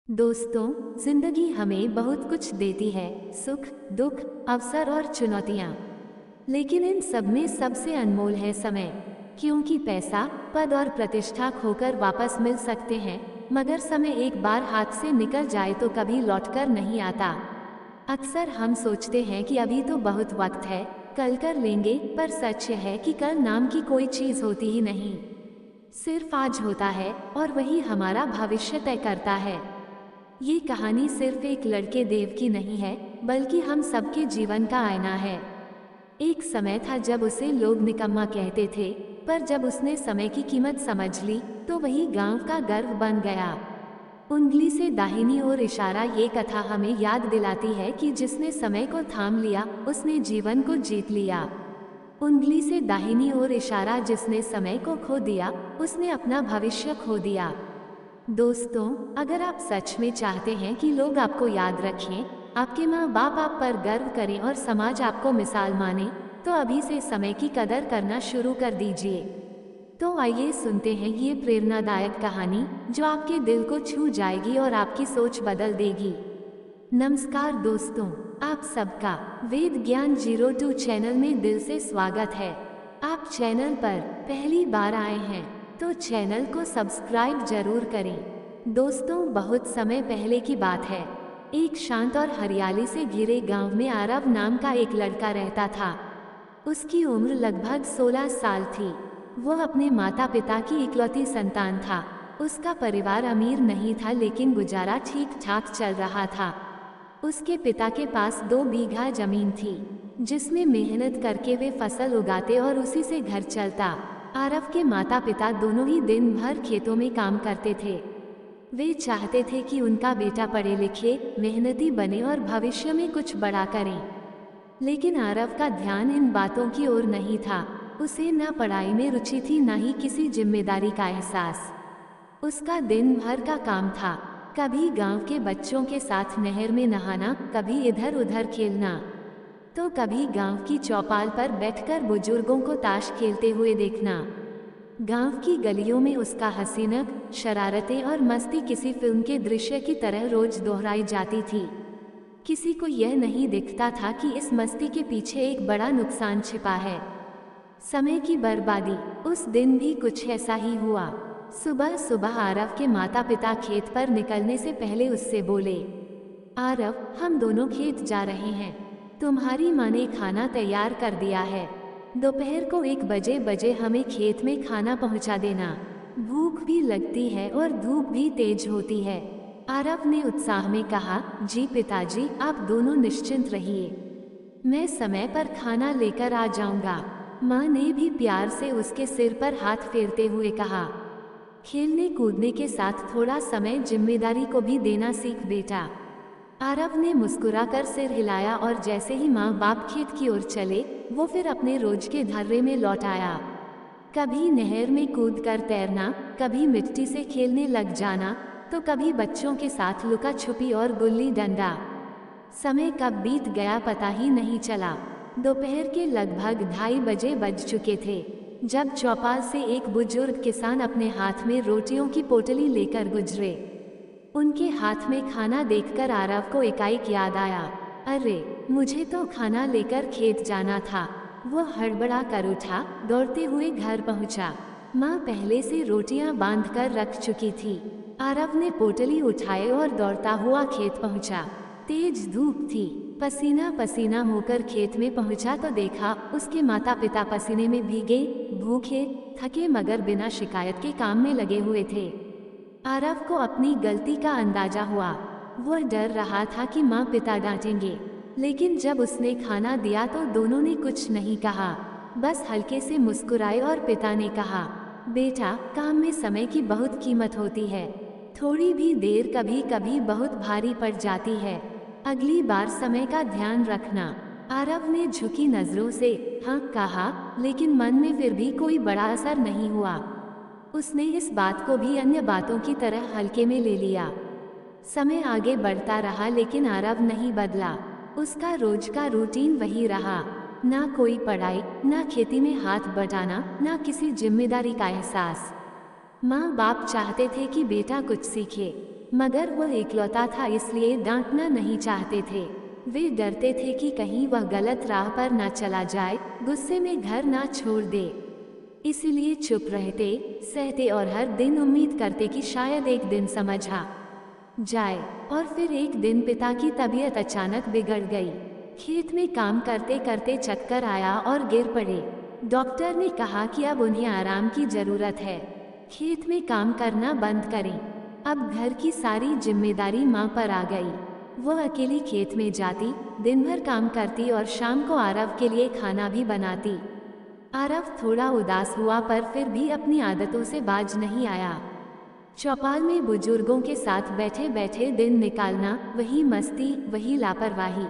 दोस्तों, जिंदगी हमें बहुत कुछ देती है। सुख, दुख, अवसर और चुनौतियाँ। लेकिन इन सब में सबसे अनमोल है समय। क्योंकि पैसा, पद और प्रतिष्ठा खोकर वापस मिल सकते हैं, मगर समय एक बार हाथ से निकल जाए तो कभी लौटकर नहीं आता। अक्सर हम सोचते हैं कि अभी तो बहुत वक्त है, कल कर लेंगे, पर सच है कि कल नाम की कोई चीज होती ही नहीं। सिर्फ आज होता है, और वही हमारा भविष्य तय करता है। ये कहानी सिर्फ एक लड़के देव की नहीं है, बल्कि हम सबके जीवन का आईना है। एक समय था जब उसे लोग निकम्मा कहते थे, पर जब उसने समय की कीमत समझ ली, तो वही गांव का गर्व बन गया। उंगली से दाहिनी ओर इशारा ये कथा हमें याद दिलाती है कि जिसने समय को थाम लिया, उसने जीवन को जीत लिया। उंगली से दाहिनी ओर इशारा, जिसने समय को खो दिया, उसने अपना भविष्य खो दिया। दोस्तों, अगर आप सच में चाहते हैं कि लोग आपको याद रखें, आपके माँ बाप आप पर गर्व करें और समाज आपको मिसाल माने, तो अभी से समय की कदर करना शुरू कर दीजिए। तो आइए सुनते हैं ये प्रेरणादायक कहानी, जो आपके दिल को छू जाएगी और आपकी सोच बदल देगी। नमस्कार दोस्तों, आप सबका वेद ज्ञान 02 चैनल में दिल से स्वागत है। आप चैनल पर पहली बार आए हैं तो चैनल को सब्सक्राइब जरूर करें। दोस्तों, बहुत समय पहले की बात है। एक शांत और हरियाली से घिरे गांव में आरव नाम का एक लड़का रहता था। उसकी उम्र लगभग 16 साल थी। वह अपने माता पिता की इकलौती संतान था। उसका परिवार अमीर नहीं था, लेकिन गुजारा ठीक ठाक चल रहा था। उसके पिता के पास 2 बीघा जमीन थी, जिसमें मेहनत करके वे फसल उगाते और उसी से घर चलता। आरव के माता पिता दोनों ही दिन भर खेतों में काम करते थे। वे चाहते थे कि उनका बेटा पढ़े लिखे, मेहनती बने और भविष्य में कुछ बड़ा करे। लेकिन आरव का ध्यान इन बातों की ओर नहीं था। उसे न पढ़ाई में रुचि थी, न ही किसी जिम्मेदारी का एहसास। उसका दिन भर का काम था, कभी गांव के बच्चों के साथ नहर में नहाना, कभी इधर उधर खेलना, तो कभी गांव की चौपाल पर बैठकर बुजुर्गों को ताश खेलते हुए देखना। गांव की गलियों में उसका हसीनक, शरारतें और मस्ती किसी फिल्म के दृश्य की तरह रोज दोहराई जाती थी। किसी को यह नहीं दिखता था कि इस मस्ती के पीछे एक बड़ा नुकसान छिपा है, समय की बर्बादी। उस दिन भी कुछ ऐसा ही हुआ। सुबह सुबह आरव के माता पिता खेत पर निकलने से पहले उससे बोले, आरव, हम दोनों खेत जा रहे हैं। तुम्हारी माँ ने खाना तैयार कर दिया है। दोपहर को 1 बजे हमें खेत में खाना पहुंचा देना। भूख भी लगती है और धूप भी तेज होती है। आरव ने उत्साह में कहा, जी पिताजी, आप दोनों निश्चिंत रहिए। मैं समय पर खाना लेकर आ जाऊंगा। माँ ने भी प्यार से उसके सिर पर हाथ फेरते हुए कहा, खेलने कूदने के साथ थोड़ा समय जिम्मेदारी को भी देना सीख बेटा। आरव ने मुस्कुराकर सिर हिलाया और जैसे ही माँ बाप खेत की ओर चले, वो फिर अपने रोज के धर्रे में लौट आया। कभी नहर में कूदकर तैरना, कभी मिट्टी से खेलने लग जाना, तो कभी बच्चों के साथ लुका छुपी और गुल्ली डंडा। समय कब बीत गया पता ही नहीं चला। दोपहर के लगभग 2:30 बजे बज चुके थे, जब चौपाल से एक बुजुर्ग किसान अपने हाथ में रोटियों की पोटली लेकर गुजरे। उनके हाथ में खाना देखकर आरव को एकाएक याद आया, अरे, मुझे तो खाना लेकर खेत जाना था। वो हड़बड़ा कर उठा, दौड़ते हुए घर पहुंचा। माँ पहले से रोटियां बांधकर रख चुकी थी। आरव ने पोटली उठाई और दौड़ता हुआ खेत पहुंचा। तेज धूप थी। पसीना पसीना होकर खेत में पहुंचा तो देखा, उसके माता पिता पसीने में भीगे, भूखे, थके मगर बिना शिकायत के काम में लगे हुए थे। आरव को अपनी गलती का अंदाजा हुआ। वह डर रहा था कि माँ पिता डांटेंगे, लेकिन जब उसने खाना दिया तो दोनों ने कुछ नहीं कहा, बस हल्के से मुस्कुराए और पिता ने कहा, बेटा, काम में समय की बहुत कीमत होती है। थोड़ी भी देर कभी कभी बहुत भारी पड़ जाती है। अगली बार समय का ध्यान रखना। आरव ने झुकी नजरों से हाँ कहा, लेकिन मन में फिर भी कोई बड़ा असर नहीं हुआ। उसने इस बात को भी अन्य बातों की तरह हल्के में ले लिया। समय आगे बढ़ता रहा, लेकिन आरव नहीं बदला। उसका रोज का रूटीन वही रहा, ना कोई पढ़ाई, ना खेती में हाथ बटाना, ना किसी जिम्मेदारी का एहसास। माँ बाप चाहते थे कि बेटा कुछ सीखे, मगर वह इकलौता था इसलिए डांटना नहीं चाहते थे। वे डरते थे कि कहीं वह गलत राह पर न चला जाए, गुस्से में घर ना छोड़ दे। इसलिए चुप रहते, सहते और हर दिन उम्मीद करते कि शायद एक दिन समझ आ जाए। और फिर एक दिन पिता की तबीयत अचानक बिगड़ गई। खेत में काम करते करते चक्कर आया और गिर पड़े। डॉक्टर ने कहा कि अब उन्हें आराम की जरूरत है, खेत में काम करना बंद करें। अब घर की सारी जिम्मेदारी माँ पर आ गई। वह अकेली खेत में जाती, दिन भर काम करती और शाम को आरव के लिए खाना भी बनाती। आरव थोड़ा उदास हुआ पर फिर भी अपनी आदतों से बाज नहीं आया। चौपाल में बुजुर्गों के साथ बैठे बैठे दिन निकालना, वही मस्ती, वही लापरवाही।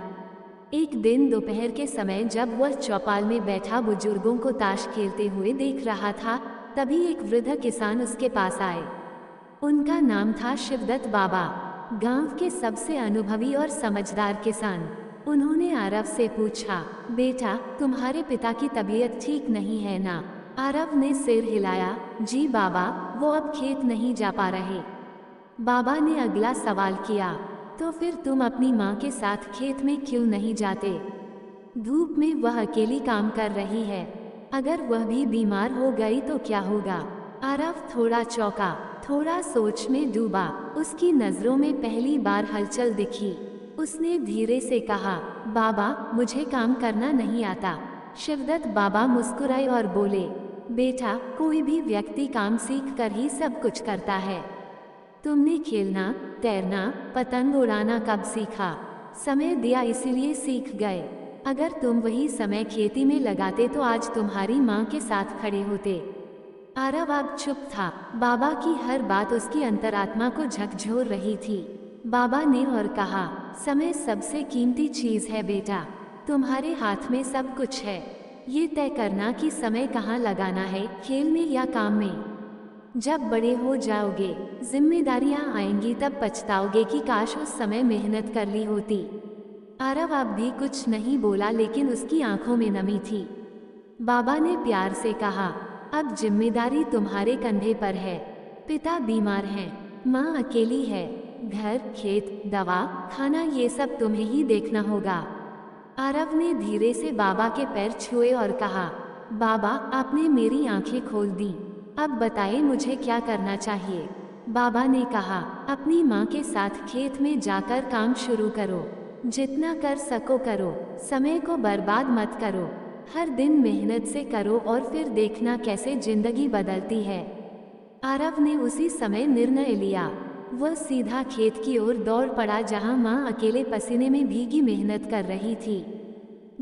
एक दिन दोपहर के समय जब वह चौपाल में बैठा बुजुर्गों को ताश खेलते हुए देख रहा था, तभी एक वृद्ध किसान उसके पास आए। उनका नाम था शिवदत्त बाबा, गांव के सबसे अनुभवी और समझदार किसान। उन्होंने आरव से पूछा, बेटा तुम्हारे पिता की तबीयत ठीक नहीं है ना? आरव ने सिर हिलाया, जी बाबा, वो अब खेत नहीं जा पा रहे। बाबा ने अगला सवाल किया, तो फिर तुम अपनी माँ के साथ खेत में क्यों नहीं जाते? धूप में वह अकेली काम कर रही है, अगर वह भी बीमार हो गई तो क्या होगा? आरव थोड़ा चौंका, थोड़ा सोच में डूबा। उसकी नजरों में पहली बार हलचल दिखी। उसने धीरे से कहा, बाबा मुझे काम करना नहीं आता। शिवदत्त बाबा मुस्कुराए और बोले, बेटा कोई भी व्यक्ति काम सीख कर ही सब कुछ करता है। तुमने खेलना, तैरना, पतंग उड़ाना कब सीखा? समय दिया इसीलिए सीख गए। अगर तुम वही समय खेती में लगाते तो आज तुम्हारी माँ के साथ खड़े होते। आरव अब चुप था। बाबा की हर बात उसकी अंतरात्मा को झकझोर रही थी। बाबा ने और कहा, समय सबसे कीमती चीज है बेटा, तुम्हारे हाथ में सब कुछ है। ये तय करना कि समय कहाँ लगाना है, खेल में या काम में। जब बड़े हो जाओगे, जिम्मेदारियां आएंगी, तब पछताओगे कि काश उस समय मेहनत कर ली होती। आरव अब भी कुछ नहीं बोला, लेकिन उसकी आंखों में नमी थी। बाबा ने प्यार से कहा, अब जिम्मेदारी तुम्हारे कंधे पर है। पिता बीमार हैं, माँ अकेली है, घर, खेत, दवा, खाना, ये सब तुम्हें ही देखना होगा। आरव ने धीरे से बाबा के पैर छुए और कहा, बाबा आपने मेरी आंखें खोल दी, अब बताएं मुझे क्या करना चाहिए? बाबा ने कहा, अपनी माँ के साथ खेत में जाकर काम शुरू करो, जितना कर सको करो, समय को बर्बाद मत करो, हर दिन मेहनत से करो और फिर देखना कैसे जिंदगी बदलती है। आरव ने उसी समय निर्णय लिया। वह सीधा खेत की ओर दौड़ पड़ा जहां माँ अकेले पसीने में भीगी मेहनत कर रही थी।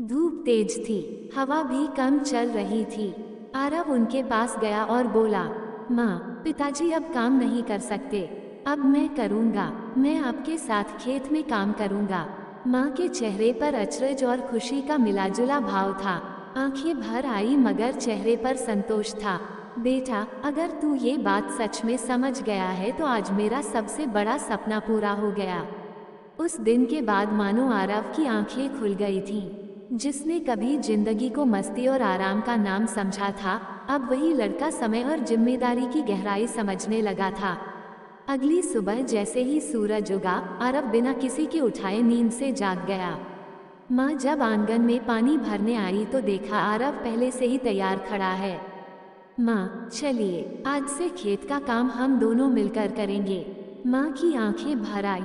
धूप तेज थी, हवा भी कम चल रही थी। आरव उनके पास गया और बोला, माँ पिताजी अब काम नहीं कर सकते, अब मैं करूँगा, मैं आपके साथ खेत में काम करूँगा। माँ के चेहरे पर अचरज और खुशी का मिलाजुला भाव था। आंखें भर आई मगर चेहरे पर संतोष था। बेटा अगर तू ये बात सच में समझ गया है तो आज मेरा सबसे बड़ा सपना पूरा हो गया। उस दिन के बाद मानो आरव की आंखें खुल गई थीं। जिसने कभी जिंदगी को मस्ती और आराम का नाम समझा था, अब वही लड़का समय और जिम्मेदारी की गहराई समझने लगा था। अगली सुबह जैसे ही सूरज उगा, आरव बिना किसी के उठाए नींद से जाग गया। माँ जब आंगन में पानी भरने आई तो देखा आरव पहले से ही तैयार खड़ा है। माँ चलिए, आज से खेत का काम हम दोनों मिलकर करेंगे। माँ की आंखें भर आईं।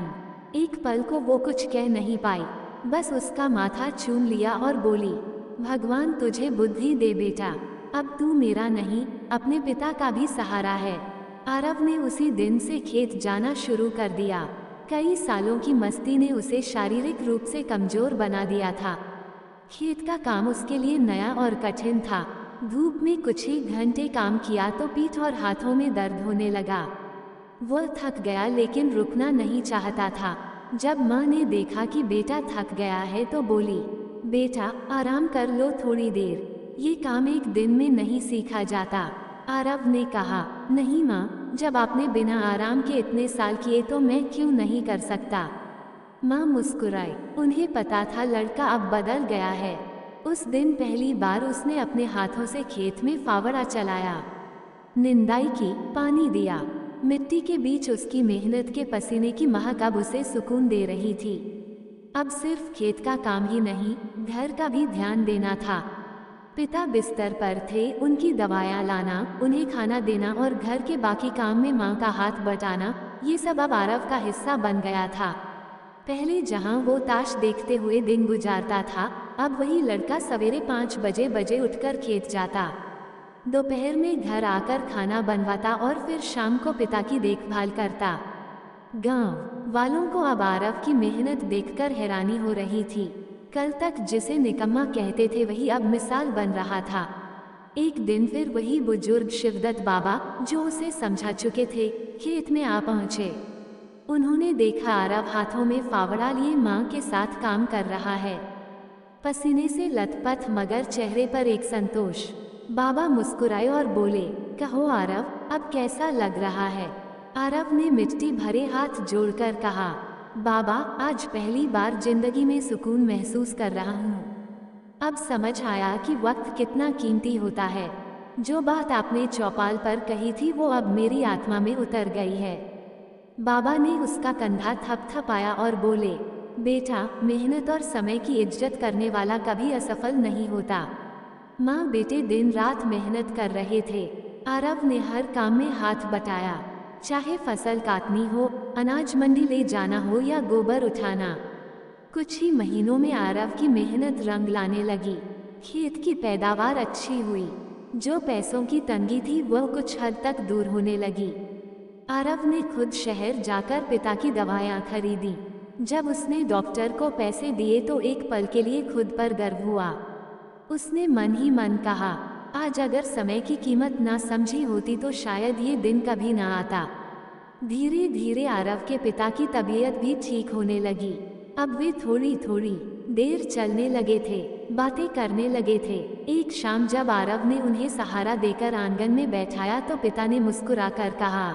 एक पल को वो कुछ कह नहीं पाई, बस उसका माथा चूम लिया और बोली, भगवान तुझे बुद्धि दे बेटा, अब तू मेरा नहीं अपने पिता का भी सहारा है। आरव ने उसी दिन से खेत जाना शुरू कर दिया। कई सालों की मस्ती ने उसे शारीरिक रूप से कमजोर बना दिया था। खेत का काम उसके लिए नया और कठिन था। धूप में कुछ ही घंटे काम किया तो पीठ और हाथों में दर्द होने लगा। वह थक गया लेकिन रुकना नहीं चाहता था। जब माँ ने देखा कि बेटा थक गया है तो बोली, बेटा आराम कर लो थोड़ी देर, ये काम एक दिन में नहीं सीखा जाता। आरव ने कहा, नहीं माँ, जब आपने बिना आराम के इतने साल किए तो मैं क्यों नहीं कर सकता। माँ मुस्कुराई। उन्हें पता था लड़का अब बदल गया है। उस दिन पहली बार उसने अपने हाथों से खेत में फावड़ा चलाया, निंदाई की, पानी दिया। मिट्टी के बीच उसकी मेहनत के पसीने की महक अब उसे सुकून दे रही थी। अब सिर्फ खेत का काम ही नहीं, घर का भी ध्यान देना था। पिता बिस्तर पर थे, उनकी दवाइयाँ लाना, उन्हें खाना देना और घर के बाकी काम में माँ का हाथ बटाना, ये सब अब आरव का हिस्सा बन गया था। पहले जहाँ वो ताश देखते हुए दिन गुजारता था, अब वही लड़का सवेरे 5 बजे उठकर खेत जाता, दोपहर में घर आकर खाना बनवाता और फिर शाम को पिता की देखभाल करता। गांव वालों को अब आरव की मेहनत देखकर हैरानी हो रही थी। कल तक जिसे निकम्मा कहते थे वही अब मिसाल बन रहा था। एक दिन फिर वही बुजुर्ग शिवदत्त बाबा, जो उसे समझा चुके थे, खेत में आ पहुंचे। उन्होंने देखा आरव हाथों में फावड़ा लिए माँ के साथ काम कर रहा है, पसीने से लथपथ मगर चेहरे पर एक संतोष। बाबा मुस्कुराए और बोले, कहो आरव, अब कैसा लग रहा है? आरव ने मिट्टी भरे हाथ जोड़कर कहा, बाबा, आज पहली बार जिंदगी में सुकून महसूस कर रहा हूँ। अब समझ आया कि वक्त कितना कीमती होता है। जो बात आपने चौपाल पर कही थी वो अब मेरी आत्मा में उतर गई है। बाबा ने उसका कंधा थपथपाया और बोले, बेटा, मेहनत और समय की इज्जत करने वाला कभी असफल नहीं होता। माँ बेटे दिन रात मेहनत कर रहे थे। आरव ने हर काम में हाथ बटाया, चाहे फसल काटनी हो, अनाज मंडी ले जाना हो या गोबर उठाना। कुछ ही महीनों में आरव की मेहनत रंग लाने लगी। खेत की पैदावार अच्छी हुई। जो पैसों की तंगी थी वह कुछ हद तक दूर होने लगी। आरव ने खुद शहर जाकर पिता की दवाइयाँ खरीदी। जब उसने डॉक्टर को पैसे दिए तो एक पल के लिए खुद पर गर्व हुआ। उसने मन ही मन कहा, आज अगर समय की कीमत ना समझी होती तो शायद ये दिन कभी ना आता। धीरे धीरे आरव के पिता की तबीयत भी ठीक होने लगी। अब वे थोड़ी थोड़ी देर चलने लगे थे, बातें करने लगे थे। एक शाम जब आरव ने उन्हें सहारा देकर आंगन में बैठाया तो पिता ने मुस्कुराकर कहा,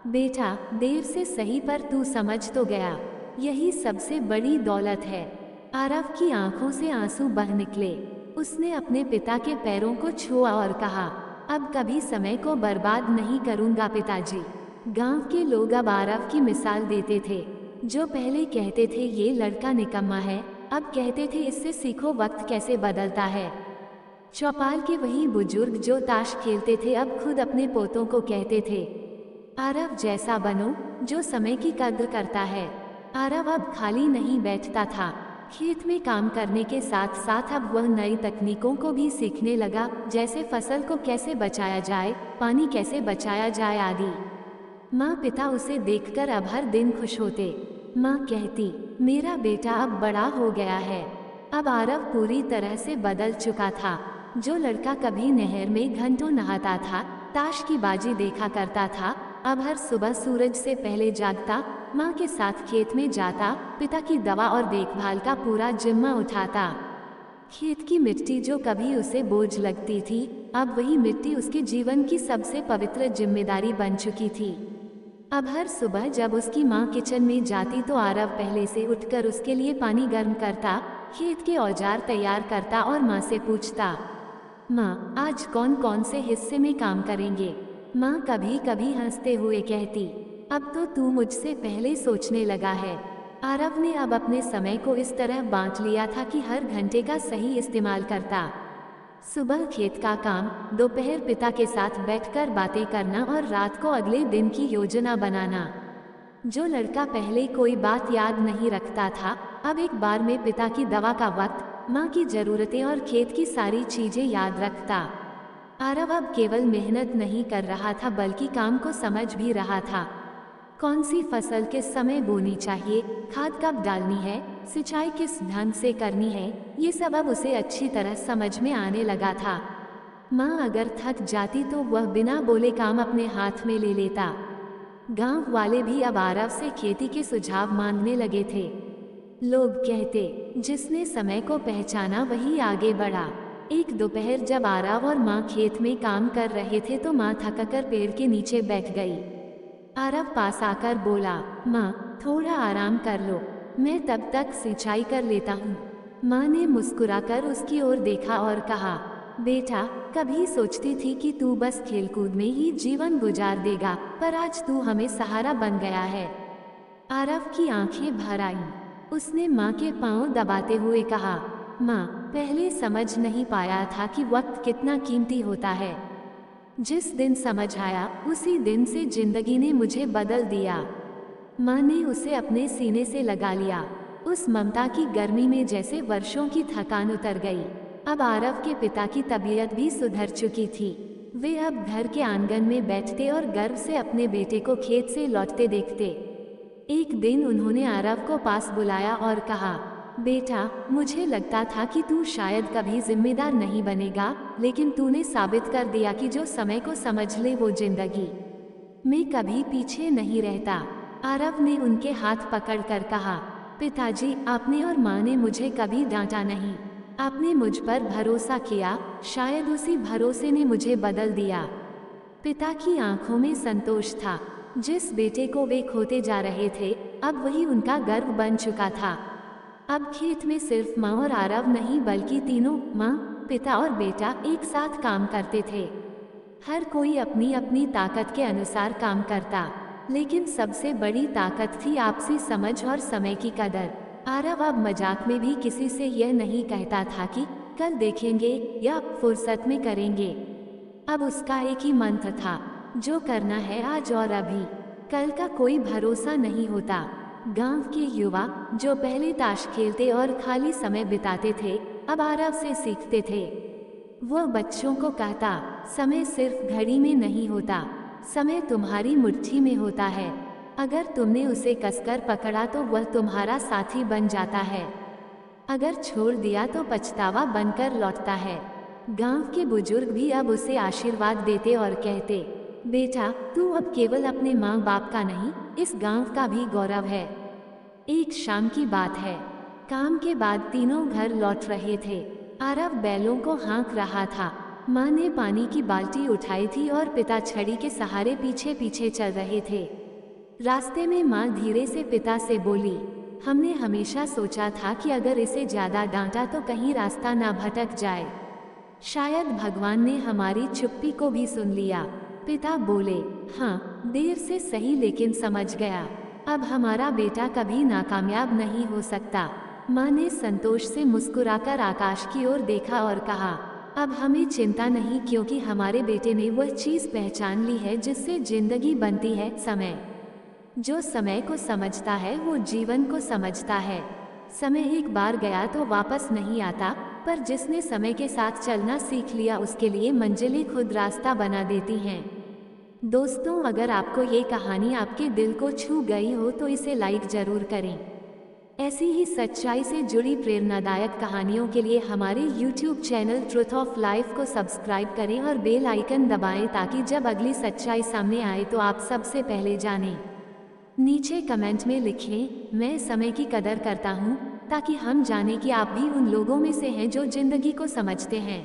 बेटा, देर से सही पर तू समझ तो गया, यही सबसे बड़ी दौलत है। आरव की आंखों से आंसू बह निकले। उसने अपने पिता के पैरों को छुआ और कहा, अब कभी समय को बर्बाद नहीं करूंगा पिताजी। गांव के लोग अब आरव की मिसाल देते थे। जो पहले कहते थे ये लड़का निकम्मा है, अब कहते थे इससे सीखो वक्त कैसे बदलता है। चौपाल के वही बुजुर्ग जो ताश खेलते थे अब खुद अपने पोतों को कहते थे, आरव जैसा बनो जो समय की कद्र करता है। आरव अब खाली नहीं बैठता था। खेत में काम करने के साथ साथ अब वह नई तकनीकों को भी सीखने लगा, जैसे फसल को कैसे बचाया जाए, पानी कैसे बचाया जाए आदि। माँ पिता उसे देखकर अब हर दिन खुश होते। माँ कहती, मेरा बेटा अब बड़ा हो गया है। अब आरव पूरी तरह से बदल चुका था। जो लड़का कभी नहर में घंटों नहाता था, ताश की बाजी देखा करता था, अब हर सुबह सूरज से पहले जागता, माँ के साथ खेत में जाता, पिता की दवा और देखभाल का पूरा जिम्मा उठाता। खेत की मिट्टी जो कभी उसे बोझ लगती थी, अब वही मिट्टी उसके जीवन की सबसे पवित्र जिम्मेदारी बन चुकी थी। अब हर सुबह जब उसकी माँ किचन में जाती तो आरव पहले से उठकर उसके लिए पानी गर्म करता, खेत के औजार तैयार करता और माँ से पूछता, माँ, आज कौन कौन से हिस्से में काम करेंगे? माँ कभी कभी हंसते हुए कहती, अब तो तू मुझसे पहले सोचने लगा है। आरव ने अब अपने समय को इस तरह बांट लिया था कि हर घंटे का सही इस्तेमाल करता। सुबह खेत का काम, दोपहर पिता के साथ बैठकर बातें करना और रात को अगले दिन की योजना बनाना। जो लड़का पहले कोई बात याद नहीं रखता था, अब एक बार में पिता की दवा का वक्त, माँ की ज़रूरतें और खेत की सारी चीज़ें याद रखता। आरव अब केवल मेहनत नहीं कर रहा था बल्कि काम को समझ भी रहा था। कौन सी फसल किस समय बोनी चाहिए, खाद कब डालनी है, सिंचाई किस ढंग से करनी है, ये सब अब उसे अच्छी तरह समझ में आने लगा था। माँ अगर थक जाती तो वह बिना बोले काम अपने हाथ में ले लेता। गांव वाले भी अब आरव से खेती के सुझाव मांगने लगे थे। लोग कहते, जिसने समय को पहचाना वही आगे बढ़ा। एक दोपहर जब आरव और माँ खेत में काम कर रहे थे तो माँ थककर पेड़ के नीचे बैठ गई। आरव पास आकर बोला, माँ, थोड़ा आराम कर लो, मैं तब तक सिंचाई कर लेता हूँ। माँ ने मुस्कुराकर उसकी ओर देखा और कहा, बेटा, कभी सोचती थी कि तू बस खेलकूद में ही जीवन गुजार देगा, पर आज तू हमें सहारा बन गया है। आरव की आंखें भर आईं। उसने माँ के पांव दबाते हुए कहा, माँ, पहले समझ नहीं पाया था कि वक्त कितना कीमती होता है। जिस दिन समझ आया, उसी दिन से जिंदगी ने मुझे बदल दिया। माँ ने उसे अपने सीने से लगा लिया। उस ममता की गर्मी में जैसे वर्षों की थकान उतर गई। अब आरव के पिता की तबीयत भी सुधर चुकी थी। वे अब घर के आंगन में बैठते और गर्व से अपने बेटे को खेत से लौटते देखते। एक दिन उन्होंने आरव को पास बुलाया और कहा, बेटा, मुझे लगता था कि तू शायद कभी जिम्मेदार नहीं बनेगा, लेकिन तूने साबित कर दिया कि जो समय को समझ ले वो जिंदगी में कभी पीछे नहीं रहता। आरव ने उनके हाथ पकड़कर कहा, पिताजी, आपने और माँ ने मुझे कभी डांटा नहीं। आपने मुझ पर भरोसा किया, शायद उसी भरोसे ने मुझे बदल दिया। पिता की आंखों में संतोष था। जिस बेटे को वे खोते जा रहे थे, अब वही उनका गर्व बन चुका था। अब खेत में सिर्फ माँ और आरव नहीं, बल्कि तीनों, माँ, पिता और बेटा, एक साथ काम करते थे। हर कोई अपनी अपनी ताकत के अनुसार काम करता, लेकिन सबसे बड़ी ताकत थी आपसी समझ और समय की कदर। आरव अब मजाक में भी किसी से यह नहीं कहता था कि कल देखेंगे या फुर्सत में करेंगे। अब उसका एक ही मंत्र था, जो करना है आज और अभी। कल का कोई भरोसा नहीं होता। गांव के युवा जो पहले ताश खेलते और खाली समय बिताते थे, अब आरव से सीखते थे। वह बच्चों को कहता, समय सिर्फ घड़ी में नहीं होता, समय तुम्हारी मुट्ठी में होता है। अगर तुमने उसे कसकर पकड़ा तो वह तुम्हारा साथी बन जाता है, अगर छोड़ दिया तो पछतावा बनकर लौटता है। गांव के बुजुर्ग भी अब उसे आशीर्वाद देते और कहते, बेटा, तू अब केवल अपने माँ बाप का नहीं, इस गांव का भी गौरव है। एक शाम की बात है। काम के बाद तीनों घर लौट रहे थे। आरव बैलों को हाँक रहा था। माँ ने पानी की बाल्टी उठाई थी और पिता छड़ी के सहारे पीछे पीछे चल रहे थे। रास्ते में माँ धीरे से पिता से बोली, हमने हमेशा सोचा था कि अगर इसे ज्यादा डांटा तो कहीं रास्ता ना भटक जाए। शायद भगवान ने हमारी चुप्पी को भी सुन लिया। पिता बोले, हाँ, देर से सही, लेकिन समझ गया। अब हमारा बेटा कभी नाकामयाब नहीं हो सकता। माँ ने संतोष से मुस्कुराकर आकाश की ओर देखा और कहा, अब हमें चिंता नहीं, क्योंकि हमारे बेटे ने वह चीज पहचान ली है जिससे जिंदगी बनती है, समय। जो समय को समझता है वो जीवन को समझता है। समय एक बार गया तो वापस नहीं आता, पर जिसने समय के साथ चलना सीख लिया उसके लिए मंजिलें खुद रास्ता बना देती हैं। दोस्तों, अगर आपको ये कहानी आपके दिल को छू गई हो तो इसे लाइक जरूर करें। ऐसी ही सच्चाई से जुड़ी प्रेरणादायक कहानियों के लिए हमारे YouTube channel truth of life को सब्सक्राइब करें और बेल आइकन दबाएं, ताकि जब अगली सच्चाई सामने आए तो आप सबसे पहले जानें। नीचे कमेंट में लिखें, मैं समय की कदर करता हूँ, ताकि हम जानें कि आप भी उन लोगों में से हैं जो जिंदगी को समझते हैं।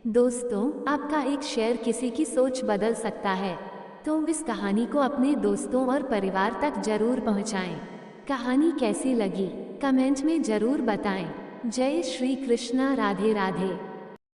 दोस्तों, आपका एक शेयर किसी की सोच बदल सकता है, तो इस कहानी को अपने दोस्तों और परिवार तक जरूर पहुँचाएं। कहानी कैसी लगी कमेंट में जरूर बताएं। जय श्री कृष्णा, राधे राधे।